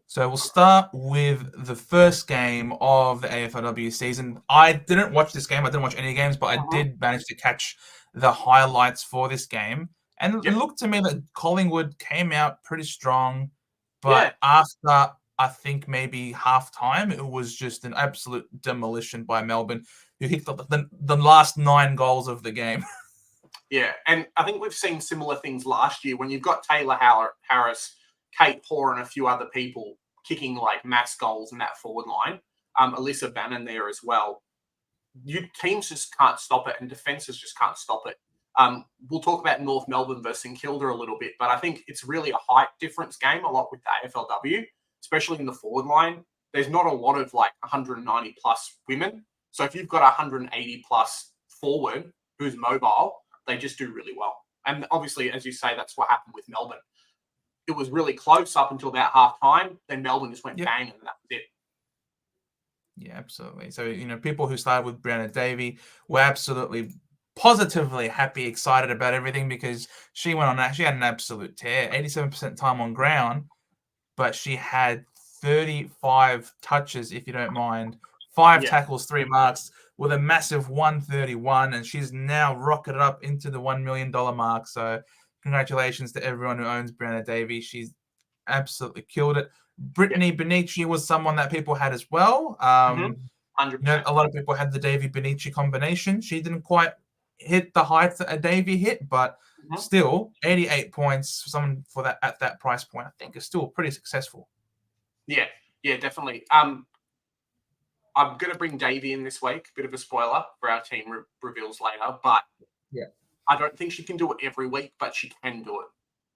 So we'll start with the first game of the AFLW season. I didn't watch this game. I didn't watch any games, but I Mhm. did manage to catch the highlights for this game. And it Yep. looked to me that Collingwood came out pretty strong, Yeah. but after I think maybe half time, it was just an absolute demolition by Melbourne, who hit the last 9 goals of the game. Yeah. And I think we've seen similar things last year when you've got Taylor Harris, Kate Hoare, and a few other people kicking like mass goals in that forward line. Alyssa Bannon there as well. Teams just can't stop it, and defenses just can't stop it. We'll talk about North Melbourne versus St Kilda a little bit, but I think it's really a height difference game a lot with the AFLW, especially in the forward line. There's not a lot of like 190 plus women. So if you've got a 180 plus forward who's mobile, they just do really well. And obviously, as you say, that's what happened with Melbourne. It was really close up until about half time. Then Melbourne just went Yep. bang, and that was it. Yeah, absolutely. So, people who started with Brianna Davey were absolutely positively happy, excited about everything because she went on, she had an absolute tear, 87% time on ground, but she had 35 touches, if you don't mind, five Yeah. tackles, 3 marks with a massive 131, and she's now rocketed up into the $1 million mark. So, congratulations to everyone who owns Brianna Davey. She's absolutely killed it. Yeah. Brittany Benici was someone that people had as well. 100%. A lot of people had the Davey Benici combination. She didn't quite hit the heights that a Davey hit, but Mhm. still 88 points for someone for that at that price point, I think is still pretty successful. Yeah. Yeah, definitely. I'm going to bring Davey in this week. Bit of a spoiler for our team reveals later, but Yeah. I don't think she can do it every week, but she can do it.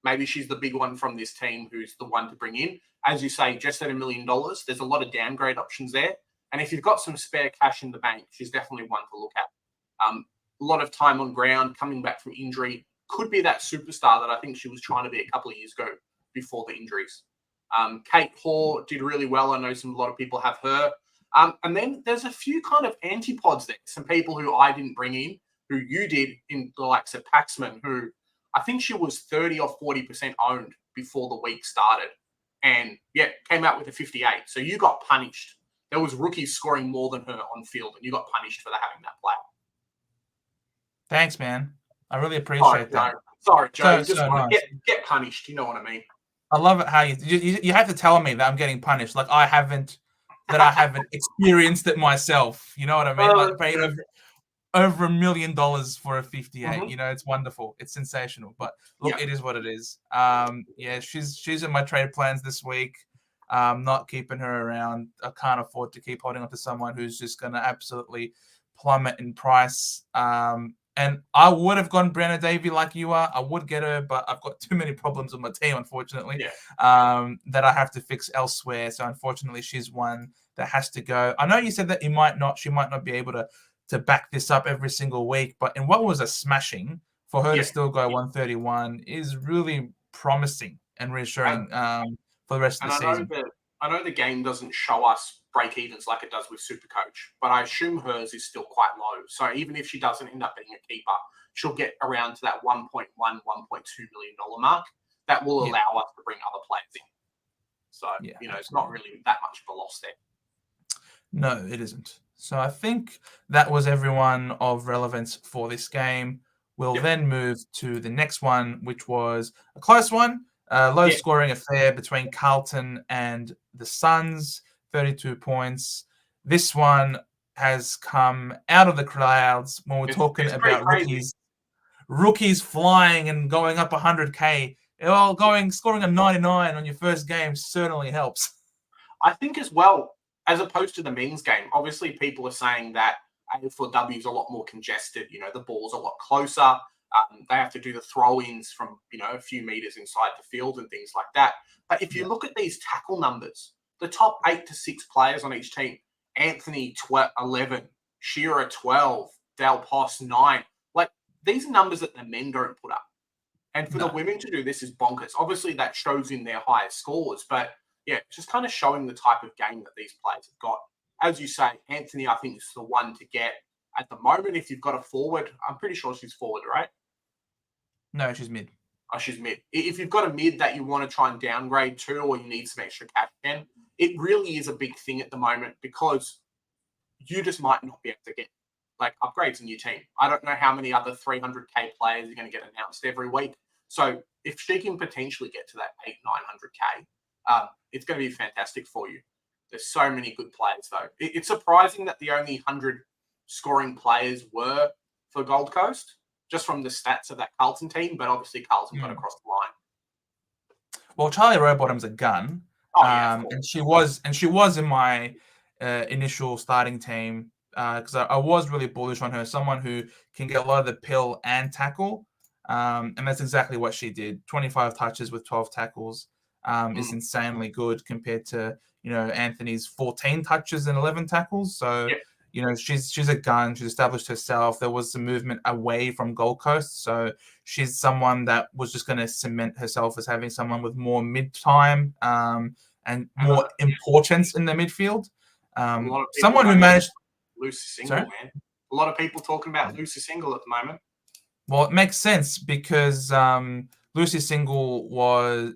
Maybe she's the big one from this team who's the one to bring in. As you say, just at $1 million, there's a lot of downgrade options there. And if you've got some spare cash in the bank, she's definitely one to look at. A lot of time on ground, coming back from injury, could be that superstar that I think she was trying to be a couple of years ago before the injuries. Kate Hoare did really well. I know a lot of people have her. And then there's a few kind of antipods there. Some people who I didn't bring in, who you did in the likes of Paxman, who I think she was 30 or 40% owned before the week started. And yeah, came out with a 58. So you got punished. There was rookies scoring more than her on field, and you got punished for having that player. Thanks, man. I really Sorry, appreciate Joe. that. Sorry, Joe. So You just so want to nice. get punished. You know what I mean? I love it how you have to tell me that I'm getting punished. Like I haven't experienced it myself. You know what I mean? Like paid over $1 million for a 58. Mhm. It's wonderful. It's sensational. But look, Yeah. it is what it is. Yeah, she's in my trade plans this week. Not keeping her around. I can't afford to keep holding on to someone who's just going to absolutely plummet in price. And I would have gone Brianna Davey like you are. I would get her, but I've got too many problems with my team, unfortunately, Yeah. that I have to fix elsewhere. So unfortunately, she's one that has to go. I know you said that she might not be able to back this up every single week, but in what was a smashing, for her to Yeah. still go 131 is really promising and reassuring for the rest of And the season. I know the game doesn't show us break evens like it does with Supercoach, but I assume hers is still quite low. So even if she doesn't end up being a keeper, she'll get around to that 1.1, $1.2 million mark. That will Yeah, allow us to bring other players in. So, yeah, it's not absolutely. really that much of a loss there. No, it isn't. So I think that was everyone of relevance for this game. We'll Yep. then move to the next one, which was a close one, low Yeah. scoring affair between Carlton and the Suns, 32 points. This one has come out of the clouds when we're talking It's pretty about crazy. rookies flying and going up 100K. Well, scoring a 99 on your first game certainly helps. I think as well, as opposed to the men's game, obviously people are saying that AFLW is a lot more congested. The ball's a lot closer. They have to do the throw-ins from, a few meters inside the field and things like that. But if you Yeah. look at these tackle numbers, the top 8 to 6 players on each team, Anthony 11, Shearer 12, Dal Poss 9. Like, these are numbers that the men don't put up. And for the No. women to do this is bonkers. Obviously, that shows in their highest scores, but yeah, just kind of showing the type of game that these players have got. As you say, Anthony, I think is the one to get at the moment. If you've got a forward, I'm pretty sure she's forward, right? No, she's mid. Oh, she's mid. If you've got a mid that you want to try and downgrade to, or you need some extra cash in, it really is a big thing at the moment because you just might not be able to get like upgrades in your team. I don't know how many other 300k players are going to get announced every week. So if she can potentially get to that 800-900k, it's going to be fantastic for you. There's so many good players though. It's surprising that the only 100 scoring players were for Gold Coast, just from the stats of that Carlton team. But obviously Carlton got across the line. Well, Charlie Rowbottom's a gun. Oh yeah, and she was in my initial starting team because I was really bullish on her. Someone who can get a lot of the pill and tackle, and that's exactly what she did. 25 touches with 12 tackles is insanely good compared to Anthony's 14 touches and 11 tackles. So she's a gun. She's established herself. There was some movement away from Gold Coast, so she's someone that was just going to cement herself as having someone with more mid-time and more importance in the midfield. Someone who managed Lucy Single, man. A lot of people talking about Lucy Single at the moment. Well, it makes sense because Lucy Single was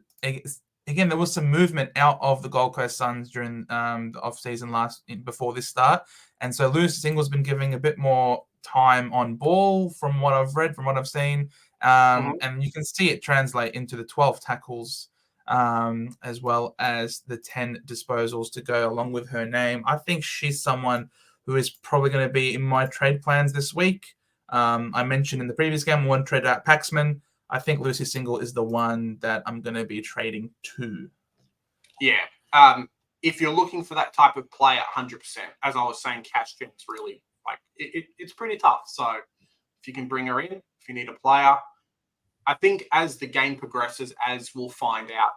again. There was some movement out of the Gold Coast Suns during the off season before this start, and so Lucy Single's been giving a bit more time on ball from what I've read, from what I've seen, and you can see it translate into the 12 tackles. As well as the 10 disposals to go along with her name. I think she's someone who is probably going to be in my trade plans this week. I mentioned in the previous game, I want to trade out Paxman. I think Lucy Single is the one that I'm going to be trading to. Yeah. If you're looking for that type of player, 100%, as I was saying, cash gen's really, it's pretty tough. So if you can bring her in, if you need a player, I think as the game progresses, as we'll find out,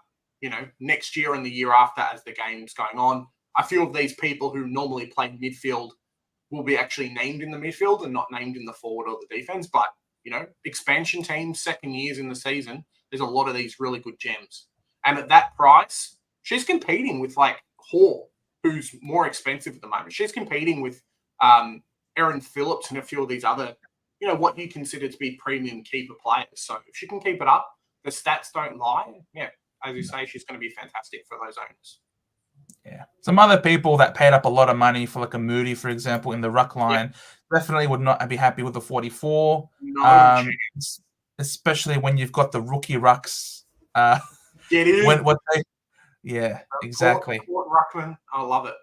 next year and the year after, as the game's going on, I feel these people who normally play midfield will be actually named in the midfield and not named in the forward or the defense. But, expansion teams, second years in the season, there's a lot of these really good gems. And at that price, she's competing with Hall, who's more expensive at the moment. She's competing with Erin Phillips and a few of these other what you consider to be premium keeper players. So if she can keep it up, the stats don't lie. Yeah, as you say, she's going to be fantastic for those owners. Yeah. Some other people that paid up a lot of money for a Moody, for example, in the ruck line, definitely would not be happy with the 44. No, especially when you've got the rookie rucks. Get in. Exactly. Court Ruckman, I love it.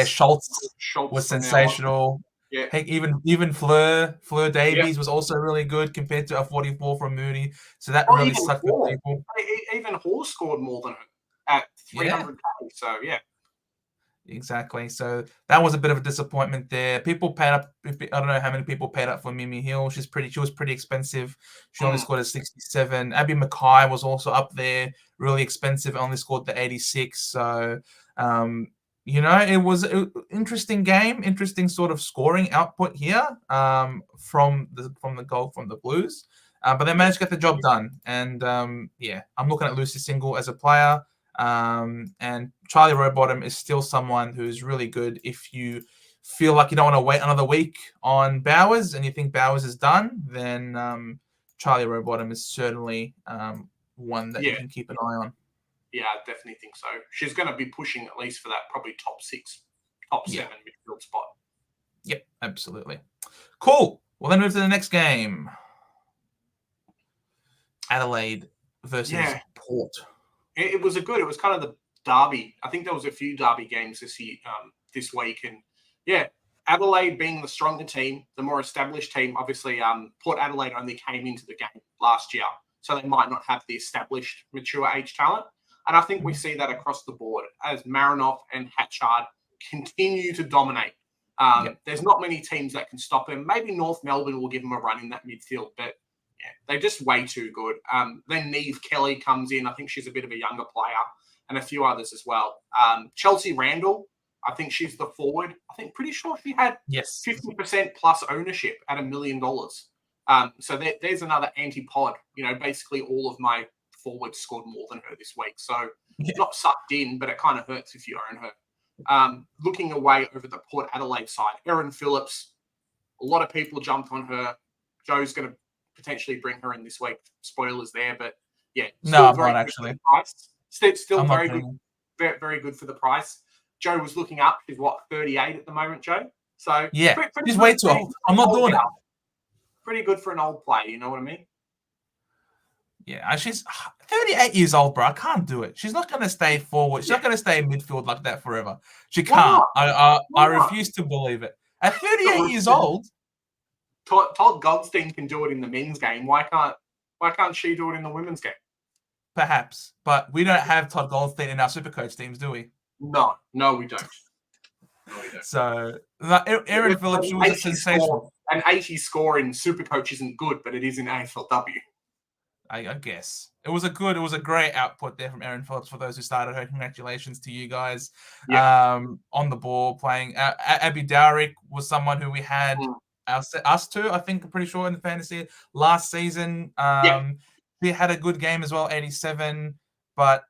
Schultz was sensational. Yeah. Heck, even Fleur Davies was also really good compared to a 44 from Moody. So that really sucked with people. Even Hall scored more than her at 300K. So yeah. Exactly. So that was a bit of a disappointment there. People paid up. I don't know how many people paid up for Mimi Hill. She was pretty expensive. She only scored a 67. Abby Mackay was also up there, really expensive. Only scored the 86. So it was an interesting game, interesting sort of scoring output here from the goal from the Blues. But they managed to get the job done. And I'm looking at Lucy Single as a player. And Charlie Rowbottom is still someone who's really good. If you feel like you don't want to wait another week on Bowers and you think Bowers is done, then Charlie Rowbottom is certainly one that you can keep an eye on. Yeah, I definitely think so. She's going to be pushing at least for that probably top 6, top 7 midfield spot. Yep, absolutely. Cool. Well, then move to the next game. Adelaide versus Port. It was it was kind of the derby. I think there was a few derby games this week. And Adelaide being the stronger team, the more established team, obviously Port Adelaide only came into the game last year. So they might not have the established mature age talent. And I think we see that across the board as Marinoff and Hatchard continue to dominate. There's not many teams that can stop them. Maybe North Melbourne will give them a run in that midfield, but they're just way too good. Then Neve Kelly comes in. I think she's a bit of a younger player, and a few others as well. Chelsea Randall, I think she's the forward. Pretty sure she had 50% plus ownership at $1 million. So there's another antipod. Basically all of my forwards scored more than her this week. So not sucked in, but it kind of hurts if you own her. Looking away over the Port Adelaide side, Erin Phillips, a lot of people jumped on her. Joe's going to potentially bring her in this week. Spoilers there, but yeah, No, I'm not actually. Price. Still I'm very good, very good for the price. Joe was looking up. She's what, 38 at the moment, Joe? So yeah, pretty she's way too old. I'm not doing it. Pretty good for an old player, you know what I mean? Yeah, she's 38 years old, bro. I can't do it. She's not going to stay forward. She's not going to stay in midfield like that forever. She can't. I refuse to believe it. At 38 years old, Todd Goldstein can do it in the men's game. Why can't she do it in the women's game? Perhaps, but we don't have Todd Goldstein in our Supercoach teams, do we? No, we don't. So Erin Phillips, she was a sensation. An 80 score in Supercoach isn't good, but it is in AFLW. I guess it was a great output there from Erin Phillips. For those who started her, congratulations to you guys. On the ball playing. Abby Dowrick was someone who we had us two, I think, I'm pretty sure, in the fantasy last season. She had a good game as well, 87. But,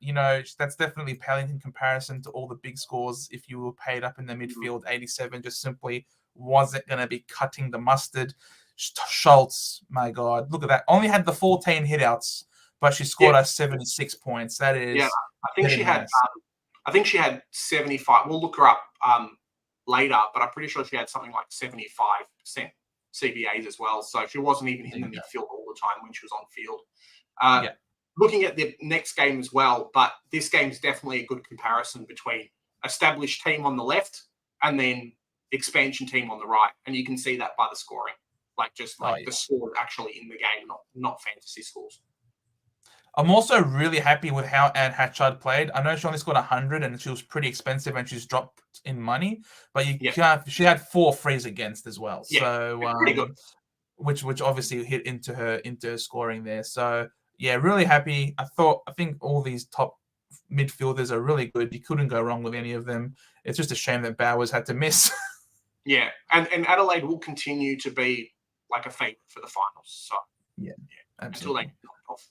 that's definitely paling in comparison to all the big scores. If you were paid up in the midfield, 87 just simply wasn't going to be cutting the mustard. Schultz, my God, look at that. Only had the 14 hitouts, but she scored us 76 points. That is, I think she had. I think she had 75. We'll look her up later, but I'm pretty sure she had something like 75% CBAs as well. So she wasn't even in the midfield all the time when she was on field. Looking at the next game as well, but this game is definitely a good comparison between established team on the left and then expansion team on the right, and you can see that by the scoring. The score actually in the game, not fantasy scores. I'm also really happy with how Anne Hatchard played. I know she only scored 100 and she was pretty expensive and she's dropped in money, but she had 4 frees against as well. So pretty good. Which obviously hit into her scoring there. So yeah, really happy. I think all these top midfielders are really good. You couldn't go wrong with any of them. It's just a shame that Bowers had to miss. Yeah, and Adelaide will continue to be like a favourite for the finals. So absolutely. Until they knock off.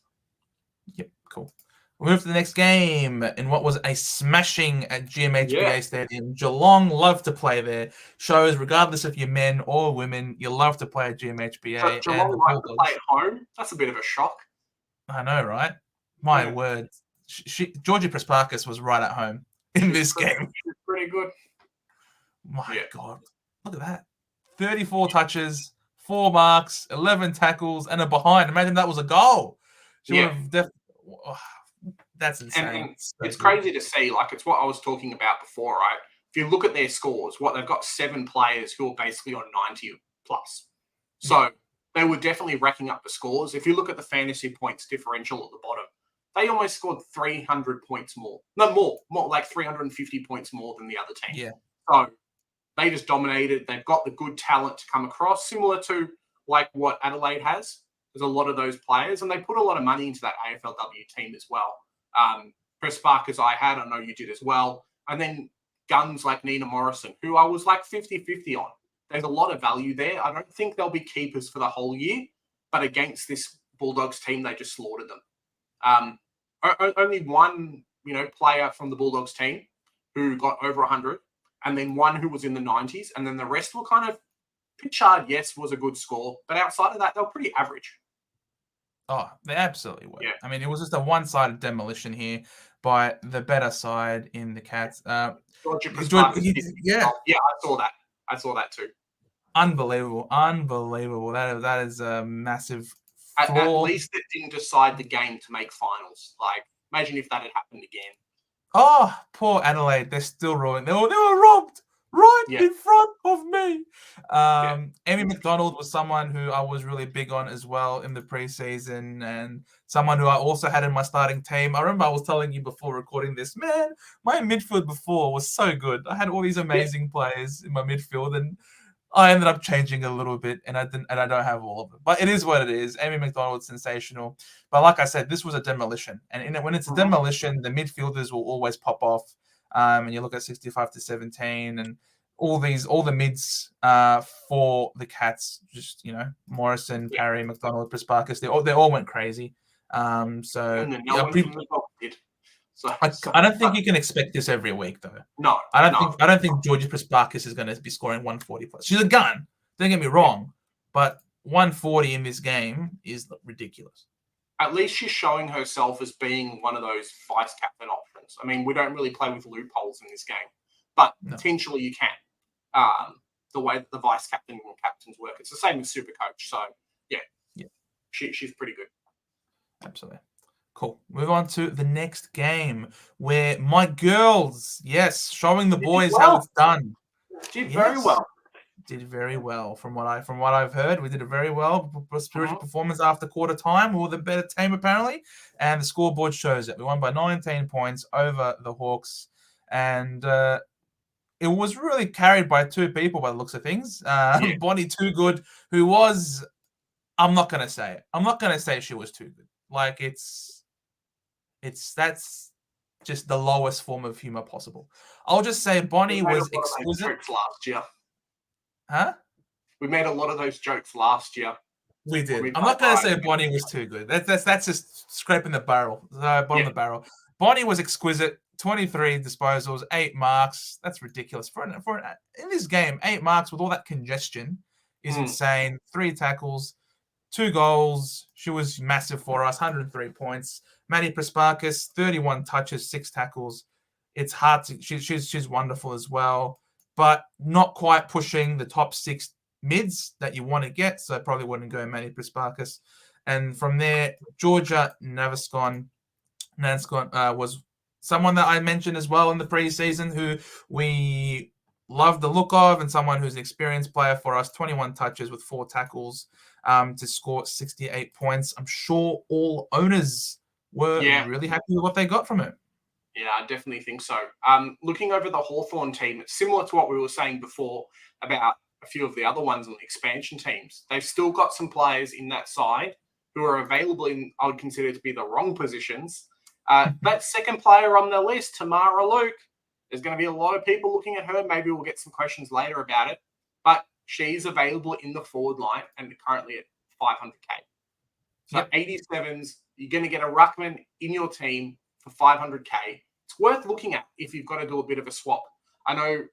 Yep, cool. We'll move to the next game in what was a smashing at GMHBA Stadium. Geelong love to play there. Shows, regardless if you're men or women, you love to play at GMHBA. So Geelong like to play at home? That's a bit of a shock. I know, right? My word. Georgie Prespakis was right at home in this game. She's pretty good. My God. Look at that. 34 touches, 4 marks, 11 tackles, and a behind. Imagine that was a goal. She would have definitely... That's insane. And it's crazy to see. Like, it's what I was talking about before, right? If you look at their scores, they've got 7 players who are basically on 90 plus. So they were definitely racking up the scores. If you look at the fantasy points differential at the bottom, they almost scored 300 points more. No, more like 350 points more than the other team. Yeah. So they just dominated. They've got the good talent to come across, similar to like what Adelaide has. There's a lot of those players, and they put a lot of money into that AFLW team as well. Prespakis I know you did as well. And then guns like Nina Morrison, who I was like 50-50 on. There's a lot of value there. I don't think they'll be keepers for the whole year, but against this Bulldogs team, they just slaughtered them. Only one, player from the Bulldogs team who got over 100, and then one who was in the 90s, and then the rest were kind of Pitchard, yes, was a good score, but outside of that, they were pretty average. Oh, they absolutely were. Yeah. I mean, it was just a one-sided demolition here by the better side in the Cats. I saw that. I saw that too. Unbelievable. That is a massive flaw. At least it didn't decide the game to make finals. Like, imagine if that had happened again. Oh, poor Adelaide. They're still ruined. They were robbed in front of me. Amy McDonald was someone who I was really big on as well in the preseason, and someone who I also had in my starting team. I remember I was telling you before recording this, man, my midfield before was so good. I had all these amazing players in my midfield, and I ended up changing a little bit, and I don't have all of them. But it is what it is. Amy McDonald's sensational. But like I said, this was a demolition. And when it's a demolition, the midfielders will always pop off. And you look at 65-17 and all the mids for the Cats, just, Morrison, Parry, McDonald, Prespakis, they all went crazy. I don't think you can expect this every week, though. No, I don't think Georgie Prespakis is going to be scoring 140 plus. She's a gun. Don't get me wrong, but 140 in this game is ridiculous. At least she's showing herself as being one of those vice captain options. I mean, we don't really play with loopholes in this game, but potentially you can. The way that the vice captain and captains work, it's the same as super coach. So yeah. She's pretty good. Absolutely. Cool. Move on to the next game where my girls, showing the boys how it's done. Did very well. Did very well from what I've heard. We did it very well. Spiritual performance after quarter time. We were the better team apparently, and the scoreboard shows it. We won by 19 points over the Hawks, and it was really carried by two people by the looks of things. Bonnie Too Good, who was, I'm not gonna say it. I'm not gonna say she was too good. Like that's just the lowest form of humor possible. I'll just say Bonnie was exquisite. Last year. Huh? We made a lot of those jokes last year. We did. I'm not going to say Bonnie was too good. That's just scraping the barrel, bottom of the barrel. Bonnie was exquisite. 23 disposals, 8 marks. That's ridiculous for in this game. 8 marks with all that congestion is insane. 3 tackles, 2 goals. She was massive for us. 103 points. Maddie Prasparkas, 31 touches, 6 tackles. It's hard to. She's wonderful as well, but not quite pushing the top 6 mids that you want to get. So I probably wouldn't go Maddie Prasparkas. And from there, Georgia Nanscon was someone that I mentioned as well in the preseason who we love the look of, and someone who's an experienced player for us. 21 touches with 4 tackles to score 68 points. I'm sure all owners were really happy with what they got from it. Yeah, I definitely think so. Looking over the Hawthorn team, it's similar to what we were saying before about a few of the other ones on the expansion teams. They've still got some players in that side who are available in, I would consider to be the wrong positions. That second player on the list, Tamara Luke, there's going to be a lot of people looking at her. Maybe we'll get some questions later about it. But she's available in the forward line and currently at 500K. So 87s, you're going to get a ruckman in your team for 500K. It's worth looking at if you've got to do a bit of a swap. I know,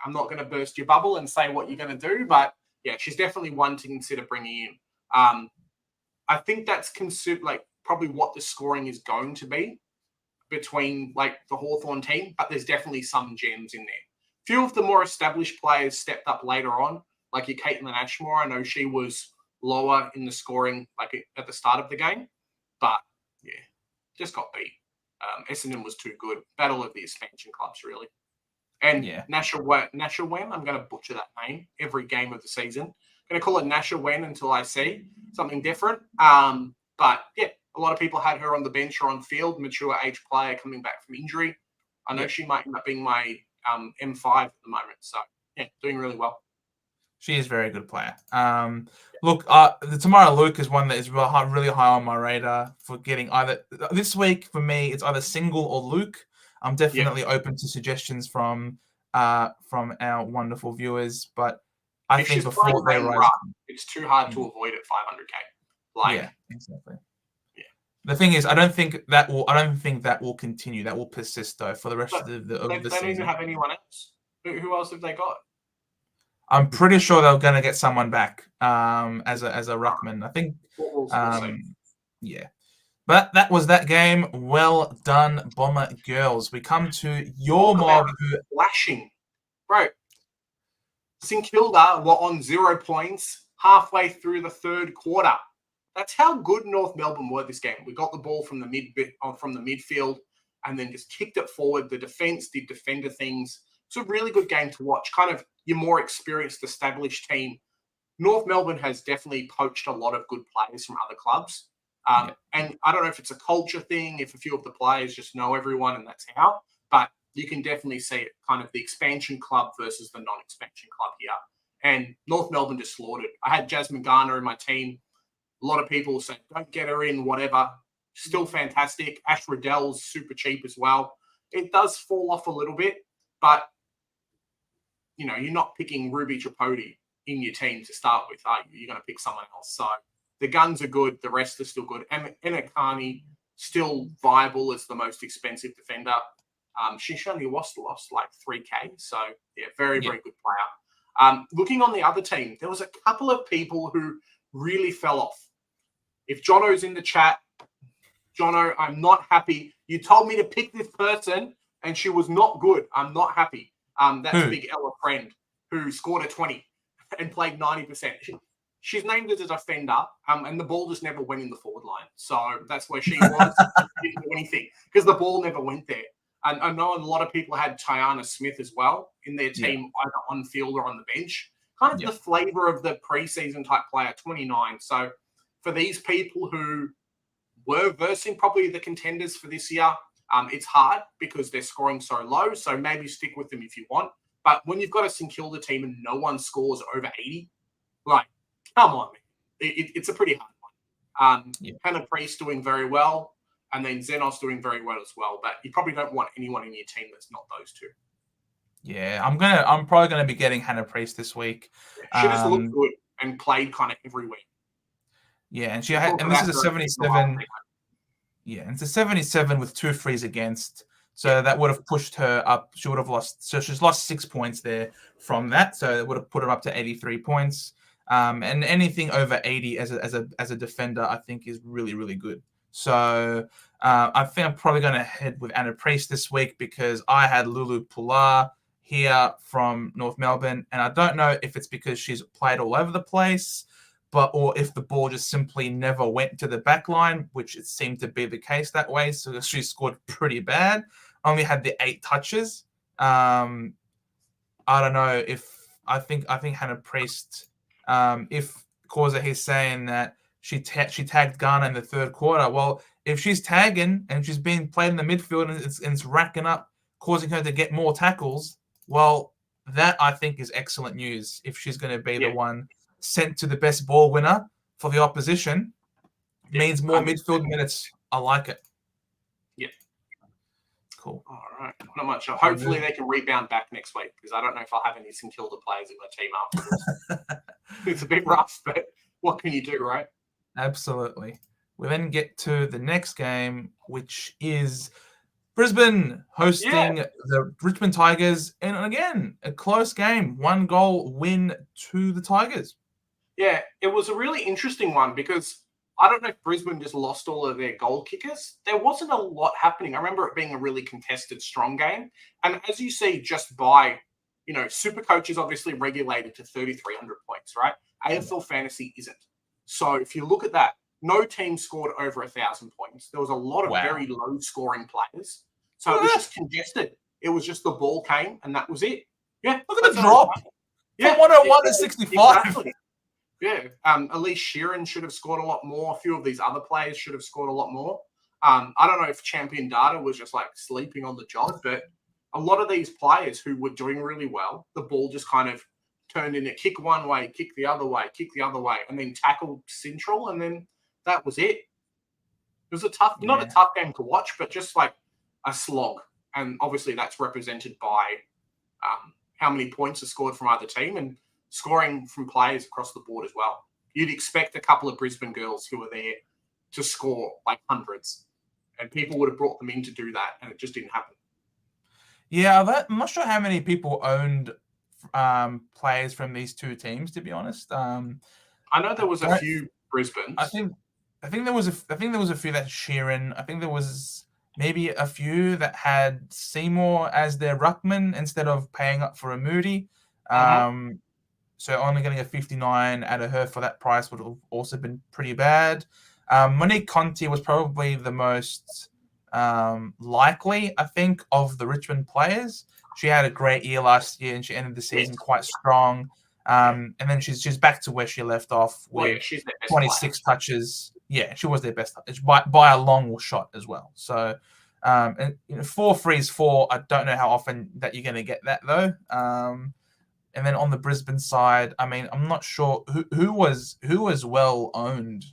I'm not going to burst your bubble and say what you're going to do, but she's definitely one to consider bringing in. I think that's probably what the scoring is going to be between the Hawthorn team, but there's definitely some gems in there. Few of the more established players stepped up later on, like your Caitlin Ashmore. I know she was lower in the scoring at the start of the game, but just got beat. Essendon was too good. Battle of the expansion clubs, really. And Nasha Wen, I'm going to butcher that name every game of the season. I'm going to call it Nasha Wen until I see something different. But a lot of people had her on the bench or on field, mature age player coming back from injury. I know she might end up being my M5 at the moment. So, doing really well. She is a very good player. Look, the Tamara Luke is one that is really high on my radar for getting either this week. For me, it's either single or Luke. I'm definitely open to suggestions from our wonderful viewers, but I think before they rise, it's too hard to avoid at 500K. Exactly. Yeah. The thing is, I don't think that will continue. That will persist though for the rest of the season. They don't even have anyone else. Who else have they got? I'm pretty sure they're going to get someone back as a ruckman. I think. But that was that game. Well done, Bomber girls. We come to your mob. Flashing. Bro, St Kilda were on 0 points halfway through the third quarter. That's how good North Melbourne were this game. We got the ball from the midfield and then just kicked it forward. The defense did defender things. It's a really good game to watch. Kind of your more experienced, established team. North Melbourne has definitely poached a lot of good players from other clubs. And I don't know if it's a culture thing, if a few of the players just know everyone and that's how, but you can definitely see it, kind of the expansion club versus the non-expansion club here. And North Melbourne just slaughtered. I had Jasmine Garner in my team. A lot of people say, don't get her in, whatever. Still fantastic. Ash Riddell's super cheap as well. It does fall off a little bit, but, you're not picking Ruby Tripodi in your team to start with, are you? You're going to pick someone else. So the guns are good. The rest are still good. Emma Carney, still viable as the most expensive defender. She only lost like 3K. So, very, very good player. Looking on the other team, there was a couple of people who really fell off. If Jono's in the chat, Jono, I'm not happy. You told me to pick this person, and she was not good. I'm not happy. That's Big Ella friend who scored a 20 and played 90%. She's named as a defender, and the ball just never went in the forward line. So that's where she was. She didn't do anything because the ball never went there. And I know a lot of people had Tiana Smith as well in their team, either on field or on the bench. Kind of the flavor of the preseason type player, 29. So for these people who were versing probably the contenders for this year, it's hard because they're scoring so low. So maybe stick with them if you want. But when you've got a St Kilda team and no one scores over 80, like, come on, man. It's a pretty hard one. Hannah Priest doing very well, and then Xenos doing very well as well. But you probably don't want anyone in your team that's not those two. Yeah, I'm probably gonna be getting Hannah Priest this week. She just looked good and played kind of every week. Yeah, and this is a 77. Yeah, and it's a 77 with 2 frees against. So that would have pushed her up. She would have lost. So she's lost 6 points there from that. So it would have put her up to 83 points. And anything over 80 as a defender, I think, is really, really good. So I think I'm probably going to head with Anna Priest this week because I had Lulu Pular here from North Melbourne, and I don't know if it's because she's played all over the place, or if the ball just simply never went to the back line, which it seemed to be the case that way. So she scored pretty bad. Only had the 8 touches. I don't know if I think Hannah Priest. If Causa he's saying that she tagged Ghana in the third quarter. Well, if she's tagging and she's being played in the midfield and it's racking up, causing her to get more tackles, well, that I think is excellent news. If she's going to be the one sent to the best ball winner for the opposition, means more midfield minutes. I like it. Yeah. Cool. All right. Not much. Hopefully they can rebound back next week because I don't know if I'll have any St Kilda players in my team afterwards. It's a bit rough, but what can you do, right? Absolutely. We then get to the next game, which is Brisbane hosting the Richmond Tigers. And again, a close game. 1-goal win to the Tigers. Yeah, it was a really interesting one because I don't know if Brisbane just lost all of their goal kickers. There wasn't a lot happening. I remember it being a really contested, strong game. And as you see, just by, Supercoach is obviously regulated to 3,300 points, right? AFL Fantasy isn't. So if you look at that, no team scored over 1,000 points. There was a lot of very low-scoring players. So it was just congested. It was just the ball came, and that was it. Yeah. Look at the drop. From 101 to 65. Exactly. Yeah. Elise Sheeran should have scored a lot more. A few of these other players should have scored a lot more. I don't know if Champion Data was just like sleeping on the job, but a lot of these players who were doing really well, the ball just kind of turned in a kick one way, kick the other way, and then tackled Central, and then that was it. It was not a tough game to watch, but just like a slog. And obviously that's represented by how many points are scored from either team and scoring from players across the board as well. You'd expect a couple of Brisbane girls who were there to score like hundreds, and people would have brought them in to do that, and it just didn't happen. Yeah, I'm not sure how many people owned players from these two teams, to be honest. I know there was a few Brisbanes. I think there was a few that Sheeran. I think there was maybe a few that had Seymour as their ruckman instead of paying up for a Moody. So only getting a 59 out of her for that price would have also been pretty bad. Monique Conti was probably the most likely, I think, of the Richmond players. She had a great year last year and she ended the season quite strong. And then she's back to where she left off with 26 touches. Yeah, she was their best touch by a long shot as well. So, 4 frees 4. I don't know how often that you're going to get that though. And then on the Brisbane side, I mean, I'm not sure who was well owned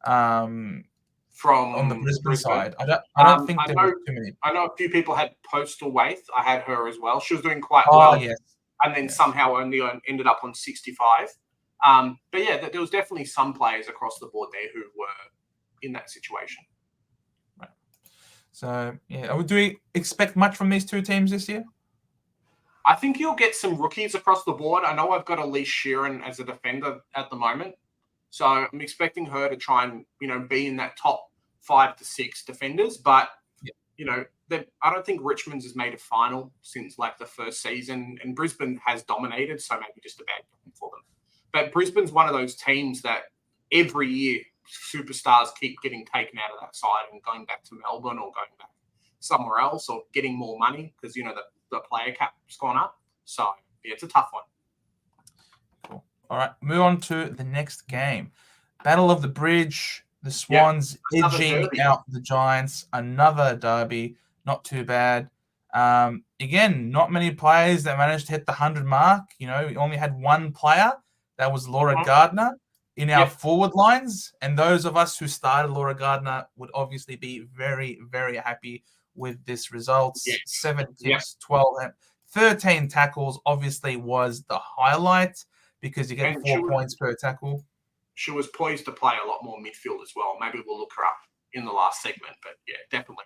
from on the Brisbane side. I don't think there were too many. I know a few people had Postal Waith. I had her as well. She was doing quite well. Yes. And then somehow only ended up on 65. But yeah, there was definitely some players across the board there who were in that situation. Right. So yeah, do we expect much from these two teams this year? I think you'll get some rookies across the board. I know I've got Elise Sheeran as a defender at the moment. So I'm expecting her to try and, be in that top 5 to 6 defenders. But, I don't think Richmond's has made a final since like the first season, and Brisbane has dominated. So maybe just a bad game for them. But Brisbane's one of those teams that every year superstars keep getting taken out of that side and going back to Melbourne or going back somewhere else or getting more money because, the player cap's gone up. So, yeah, it's a tough one. Cool. All right, move on to the next game. Battle of the Bridge. The Swans edging out the Giants. Another derby. Not too bad. Again, not many players that managed to hit the 100 mark. We only had one player. That was Laura Gardner in our forward lines. And those of us who started Laura Gardner would obviously be very, very happy with this result. 7 kicks, 12, 13 tackles obviously was the highlight because you get 4 points per tackle. She was poised to play a lot more midfield as well. Maybe we'll look her up in the last segment, but yeah, definitely.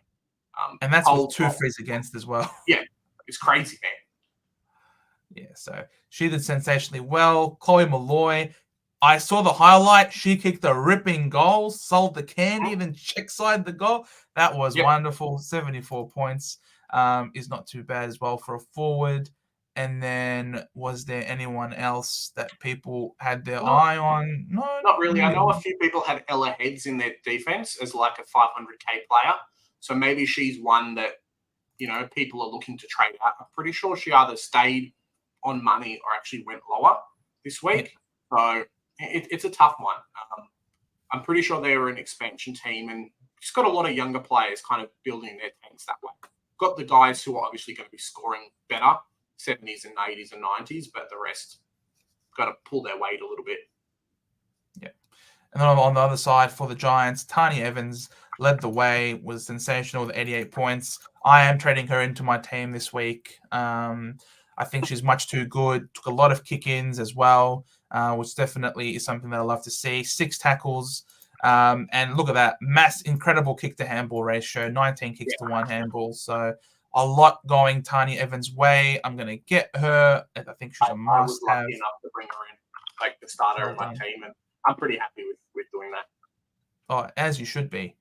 And that's with 2 frees against as well. Yeah, it's crazy, man. Yeah, so she did sensationally well. Chloe Malloy, I saw the highlight. She kicked a ripping goal, sold the candy, then check-side the goal. That was wonderful. 74 points is not too bad as well for a forward. And then was there anyone else that people had their eye on? No, not really. I know a few people had Ella Heads in their defense as like a 500k player. So maybe she's one that, people are looking to trade out. I'm pretty sure she either stayed on money or actually went lower this week. So it's a tough one. I'm pretty sure they were an expansion team and just got a lot of younger players kind of building their tanks that way. Got the guys who are obviously going to be scoring better, 70s and 80s and 90s, but the rest got to pull their weight a little bit. Yeah. And then on the other side for the Giants, Tani Evans led the way, was sensational with 88 points. I am trading her into my team this week. I think she's much too good. Took a lot of kick-ins as well, which definitely is something that I love to see. 6 tackles. And look at that. Incredible kick-to-handball ratio. 19 kicks to 1 handball. So a lot going Tani Evans' way. I'm going to get her. I think she's a must-have. I was lucky enough to bring her in, like the starter of my team, and I'm pretty happy with doing that. Oh, as you should be.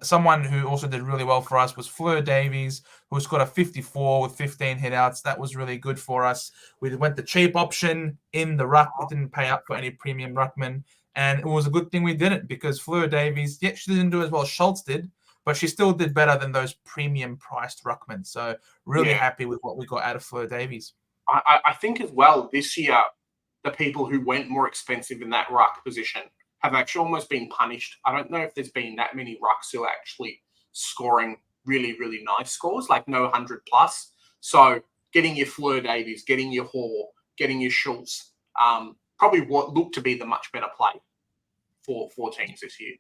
Someone who also did really well for us was Fleur Davies, who scored a 54 with 15 hitouts. That was really good for us. We went the cheap option in the ruck. We didn't pay up for any premium ruckman. And it was a good thing we didn't because Fleur Davies, she didn't do as well as Schultz did, but she still did better than those premium priced ruckmen. So really happy with what we got out of Fleur Davies. I think as well this year, the people who went more expensive in that ruck position have actually almost been punished. I don't know if there's been that many rucks who are actually scoring really, really nice scores, like no 100 plus. So getting your Fleur Davies, getting your Hall, getting your Schultz, probably what looked to be the much better play for teams this year.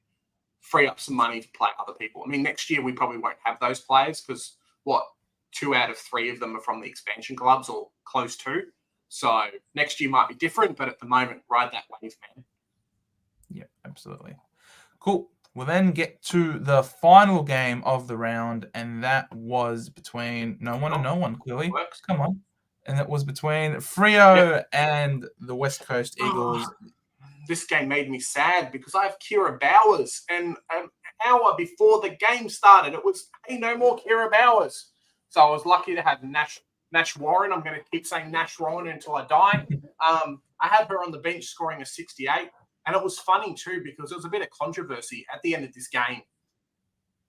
Free up some money to play other people. I mean, next year we probably won't have those players because 2 out of 3 of them are from the expansion clubs or close to. So next year might be different, but at the moment, ride that wave, man. Yeah, absolutely. Cool. We'll then get to the final game of the round, and that was between no one and no one, clearly. Come on. And that was between Freo and the West Coast Eagles. This game made me sad because I have Kira Bowers, and an hour before the game started, it was, hey, no more Kira Bowers. So I was lucky to have Nash Warren. I'm going to keep saying Nash Warren until I die. I had her on the bench scoring a 68. And it was funny too because there was a bit of controversy at the end of this game.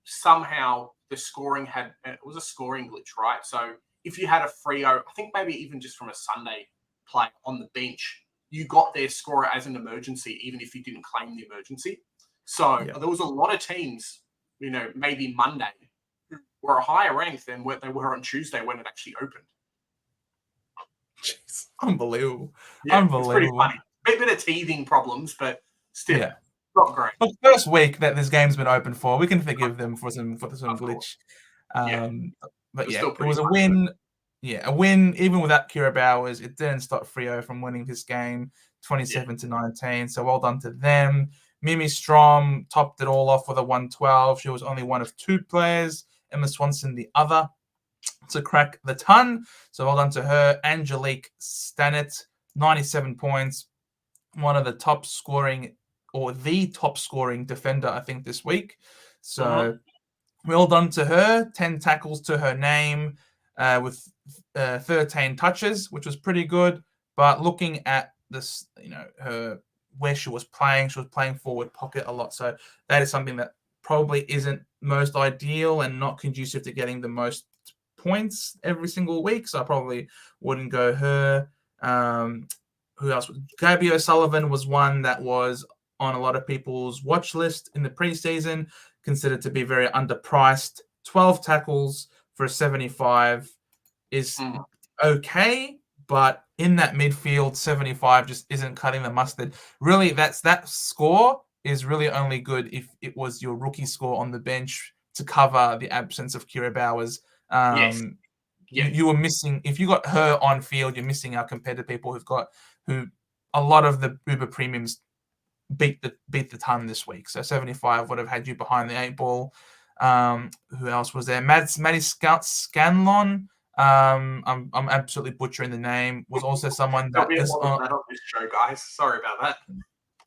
Somehow the scoring it was a scoring glitch, right? So if you had a Freo, I think maybe even just from a Sunday play on the bench, you got their scorer as an emergency, even if you didn't claim the emergency. So there was a lot of teams, maybe Monday, who were higher ranked than what they were on Tuesday when it actually opened. Jeez, unbelievable. Yeah, unbelievable. It's pretty funny. A bit of teething problems, but still not great. Look, first week that this game's been open for, we can forgive them for some glitch. But it was a win. Yeah, a win even without Kira Bowers. It didn't stop Freo from winning this game, 27-19. So well done to them. Mimi Strom topped it all off with a 112. She was only one of 2 players. Emma Swanson the other to crack the ton. So well done to her. Angelique Stannett, 97 points. One of the top scoring or the top scoring defender, I think, this week. So Mhm. well done to her. 10 tackles to her name with 13 touches, which was pretty good. But looking at this, her where she was playing forward pocket a lot. So that is something that probably isn't most ideal and not conducive to getting the most points every single week. So I probably wouldn't go her. Who else? Gabby O'Sullivan was one that was on a lot of people's watch list in the preseason, considered to be very underpriced. 12 tackles for a 75 is Mm. okay, but in that midfield, 75 just isn't cutting the mustard. Really, that score is really only good if it was your rookie score on the bench to cover the absence of Kira Bowers. Yes. Yeah. You were missing, if you got her on field, you're missing out compared to people who a lot of the Uber premiums beat the ton this week. So 75 would have had you behind the 8 ball. Who else was there? Maddie Scanlon. I'm absolutely butchering the name. Was also someone There'll that be a is lot of on. that on this show, guys. Sorry about that.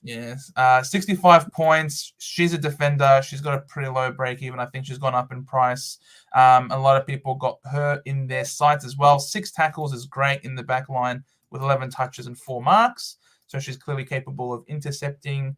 Yes, 65 points. She's a defender. She's got a pretty low break even. I think she's gone up in price. A lot of people got her in their sights as well. 6 tackles is great in the back line with 11 touches and 4 marks. So she's clearly capable of intercepting.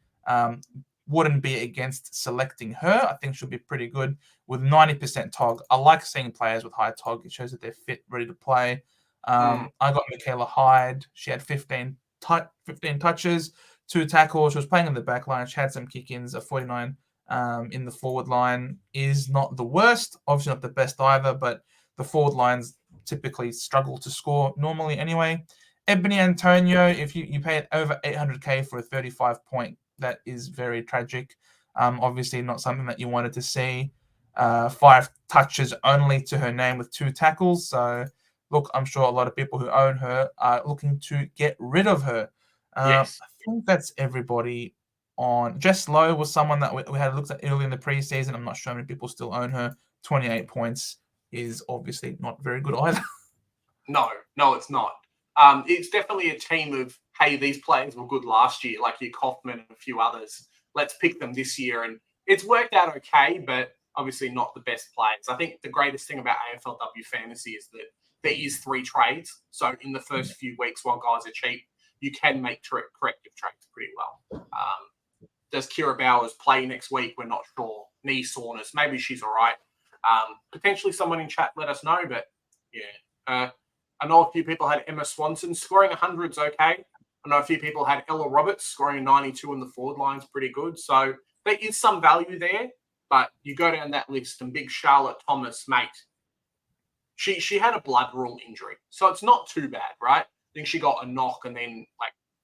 Wouldn't be against selecting her. I think she'll be pretty good with 90% TOG. I like seeing players with high TOG. It shows that they're fit, ready to play. I got Michaela Hyde. She had 15 touches, 2 tackles. She was playing in the back line. She had some kick-ins. A 49 in the forward line is not the worst. Obviously not the best either, but the forward lines typically struggle to score normally anyway. Ebony Antonio, if you pay over 800k for a 35 point, that is very tragic. Obviously not something that you wanted to see. 5 touches only to her name with 2 tackles. So look, I'm sure a lot of people who own her are looking to get rid of her. I Yes. think that's everybody on. Jess Lowe was someone that we had looked at early in the preseason. I'm not sure how many people still own her. 28 points is obviously not very good either. No, it's not. It's definitely a team of, hey, these players were good last year, like your Kaufman and a few others. Let's pick them this year. And it's worked out okay, but obviously not the best players. I think the greatest thing about AFLW fantasy is that there is 3 trades. So in the first few weeks while guys are cheap, you can make corrective trades pretty well. Does Kira Bowers play next week? We're not sure. Knee soreness. Maybe she's all right. Potentially someone in chat let us know, but yeah. I know a few people had Emma Swanson scoring 100's okay. I know a few people had Ella Roberts scoring 92 in the forward line's pretty good. So there is some value there, but you go down that list and big Charlotte Thomas, mate, she had a blood rule injury. So it's not too bad, right? I think she got a knock and then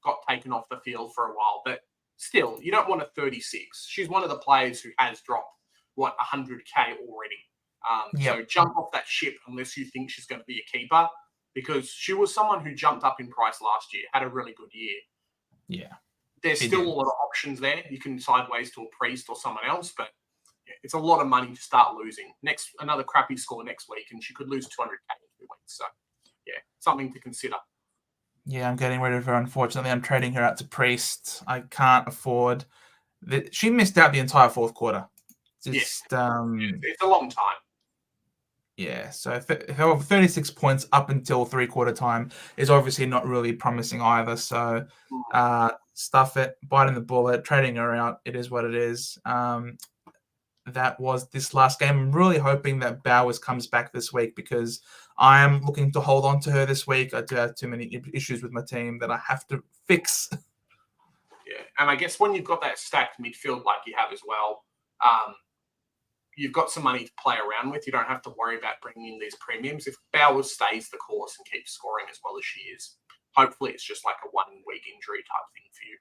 got taken off the field for a while. But still, you don't want a 36. She's one of the players who has dropped, 100k already. So jump off that ship unless you think she's going to be a keeper, because she was someone who jumped up in price last year, had a really good year. Yeah. There's still a lot of options there. You can sideways to a Priest or someone else, but it's a lot of money to start losing. Another crappy score next week, and she could lose 200k in 2 weeks. So, yeah, something to consider. Yeah, I'm getting rid of her. Unfortunately, I'm trading her out to Priest. I can't afford. She missed out the entire 4th quarter. It's a long time. Yeah, so 36 points up until 3-quarter time is obviously not really promising either. So stuff it, biting the bullet, trading her out. It is what it is. That was this last game. I'm really hoping that Bowers comes back this week because I am looking to hold on to her this week. I do have too many issues with my team that I have to fix. Yeah, and I guess when you've got that stacked midfield like you have as well, you've got some money to play around with. You don't have to worry about bringing in these premiums. If Bowers stays the course and keeps scoring as well as she is, hopefully it's just like a 1-week injury type thing for you.